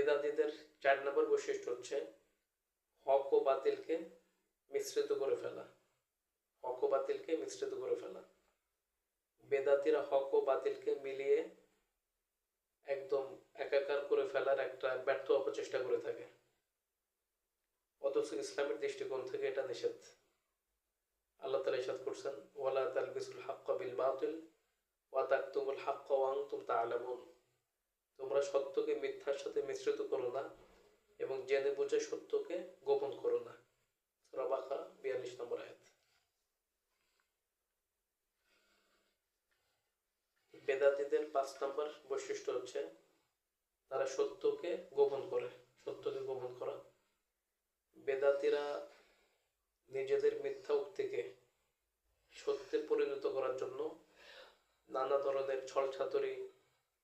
বেদাতীদের 4 নম্বর বৈশিষ্ট্য হচ্ছে হক ও বাতিলকে মিশ্রিত করে ফেলা। হক ও বাতিলকে মিশ্রিত করে ফেলা। বেদাতীরা হক ও বাতিলকে মিলিয়ে একদম একাকার করে ফেলার একটা ব্যর্থ অপচেষ্টা করে থাকে, অথচ ইসলামের দৃষ্টিকোণ থেকে এটা নিষেধ। আল্লাহ তাআলা ইরশাদ করছেন, ওয়ালা তালবিসুল হাক্কা বিল বাতিল ওয়া তাকতুমুল হাক্কা ওয়া আনতুম তা'লামুন। তোমরা সত্যকে মিথ্যার সাথে মিশ্রিত করো না এবং জেনে বুঝে সত্যকে গোপন করো না। সূরা বাকারা 42 নম্বর আয়াত। বেদাতীদের 5 নম্বর বৈশিষ্ট্য হচ্ছে তারা সত্যকে গোপন করে। সত্যকে গোপন করা। বেদাতীরা নিজেদের মিথ্যা উক্তিকে সত্যে পরিণত করার জন্য নানা ধরনের ছলছাতুরি